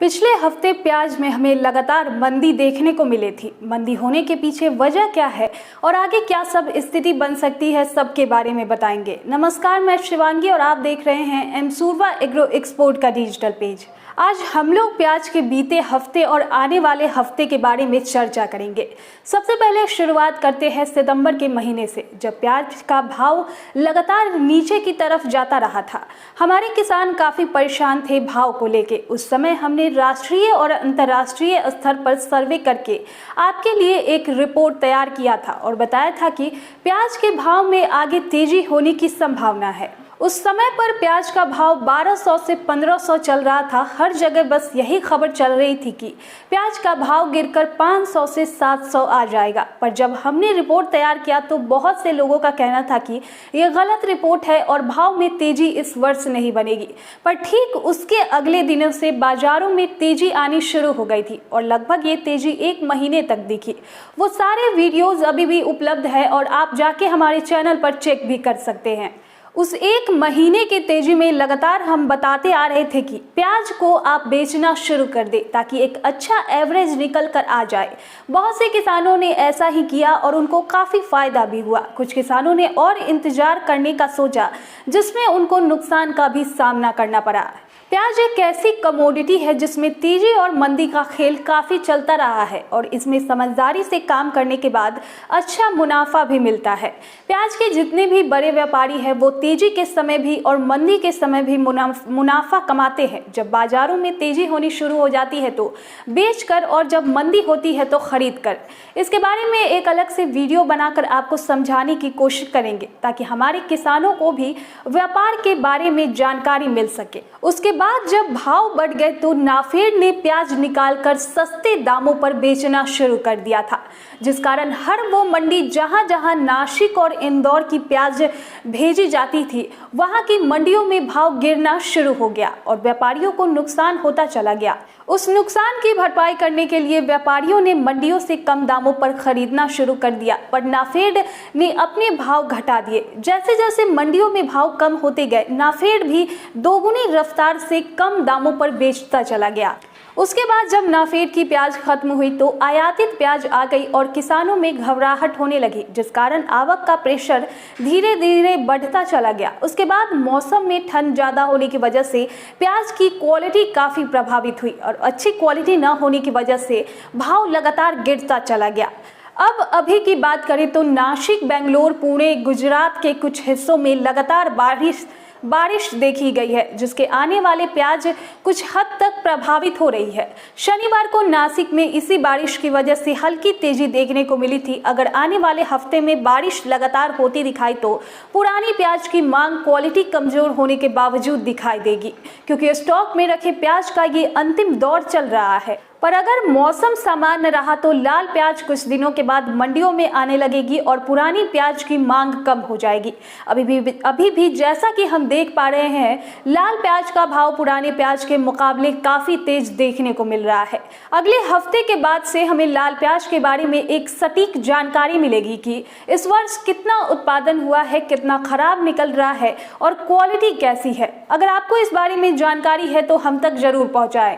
पिछले हफ्ते प्याज में हमें लगातार मंदी देखने को मिली थी। मंदी होने के पीछे वजह क्या है और आगे क्या सब स्थिति बन सकती है, सबके बारे में बताएंगे। नमस्कार, मैं शिवांगी और आप देख रहे हैं एमसूरवा एग्रो एक्सपोर्ट का डिजिटल पेज। आज हम लोग प्याज के बीते हफ्ते और आने वाले हफ्ते के बारे में चर्चा करेंगे। सबसे पहले शुरुआत करते हैं सितंबर के महीने से, जब प्याज का भाव लगातार नीचे की तरफ जाता रहा था। हमारे किसान काफ़ी परेशान थे भाव को लेके। उस समय हमने राष्ट्रीय और अंतर्राष्ट्रीय स्तर पर सर्वे करके आपके लिए एक रिपोर्ट तैयार किया था और बताया था कि प्याज के भाव में आगे तेजी होने की संभावना है। उस समय पर प्याज का भाव 1200 से 1500 चल रहा था। हर जगह बस यही खबर चल रही थी कि प्याज का भाव गिरकर 500 से 700 आ जाएगा। पर जब हमने रिपोर्ट तैयार किया तो बहुत से लोगों का कहना था कि यह गलत रिपोर्ट है और भाव में तेजी इस वर्ष नहीं बनेगी। पर ठीक उसके अगले दिनों से बाजारों में तेजी आनी शुरू हो गई थी और लगभग ये तेजी 1 महीने तक दिखी। वो सारे वीडियोज अभी भी उपलब्ध है और आप जाके हमारे चैनल पर चेक भी कर सकते हैं। उस 1 महीने की तेजी में लगातार हम बताते आ रहे थे कि प्याज को आप बेचना शुरू कर दे ताकि एक अच्छा एवरेज निकल कर आ जाए। बहुत से किसानों ने ऐसा ही किया और उनको काफ़ी फायदा भी हुआ। कुछ किसानों ने और इंतजार करने का सोचा, जिसमें उनको नुकसान का भी सामना करना पड़ा। प्याज एक ऐसी कमोडिटी है जिसमें तेजी और मंदी का खेल काफ़ी चलता रहा है और इसमें समझदारी से काम करने के बाद अच्छा मुनाफा भी मिलता है। प्याज के जितने भी बड़े व्यापारी हैं वो तेजी के समय भी और मंदी के समय भी मुनाफा कमाते हैं। जब बाजारों में तेजी होनी शुरू हो जाती है तो बेचकर और जब मंदी होती है तो खरीद कर। इसके बारे में एक अलग से वीडियो बनाकर आपको समझाने की कोशिश करेंगे ताकि हमारे किसानों को भी व्यापार के बारे में जानकारी मिल सके। उसके बाद जब भाव बढ़ गए तो नाफेड ने प्याज निकालकर सस्ते दामों पर बेचना शुरू कर दिया था, जिस कारण हर वो मंडी जहां जहां नासिक और इंदौर की प्याज भेजी जाती थी वहां की मंडियों में भाव गिरना शुरू हो गया और व्यापारियों को नुकसान होता चला गया। उस नुकसान की भरपाई करने के लिए व्यापारियों ने मंडियों से कम दामों पर खरीदना शुरू कर दिया, पर नाफेड ने अपने भाव घटा दिए। जैसे जैसे मंडियों में भाव कम होते गए, नाफेड भी दोगुनी रफ्तार से कम दामों पर बेचता चला गया। उसके बाद जब नाफेड की प्याज खत्म हुई तो आयातित प्याज आ गई और किसानों में घबराहट होने लगी, जिस कारण आवक का प्रेशर धीरे धीरे बढ़ता चला गया। उसके बाद मौसम में ठंड ज़्यादा होने की वजह से प्याज की क्वालिटी काफ़ी प्रभावित हुई और अच्छी क्वालिटी न होने की वजह से भाव लगातार गिरता चला गया। अब अभी की बात करें तो नासिक, बेंगलोर, पुणे, गुजरात के कुछ हिस्सों में लगातार बारिश देखी गई है, जिसके आने वाले प्याज कुछ हद तक प्रभावित हो रही है। शनिवार को नासिक में इसी बारिश की वजह से हल्की तेजी देखने को मिली थी। अगर आने वाले हफ्ते में बारिश लगातार होती दिखाई तो पुरानी प्याज की मांग क्वालिटी कमजोर होने के बावजूद दिखाई देगी, क्योंकि स्टॉक में रखे प्याज का ये अंतिम दौर चल रहा है। पर अगर मौसम सामान्य रहा तो लाल प्याज कुछ दिनों के बाद मंडियों में आने लगेगी और पुरानी प्याज की मांग कम हो जाएगी। अभी भी जैसा कि हम देख पा रहे हैं, लाल प्याज का भाव पुराने प्याज के मुकाबले काफ़ी तेज देखने को मिल रहा है। अगले हफ्ते के बाद से हमें लाल प्याज के बारे में एक सटीक जानकारी मिलेगी कि इस वर्ष कितना उत्पादन हुआ है, कितना खराब निकल रहा है और क्वालिटी कैसी है। अगर आपको इस बारे में जानकारी है तो हम तक जरूर पहुँचाएं।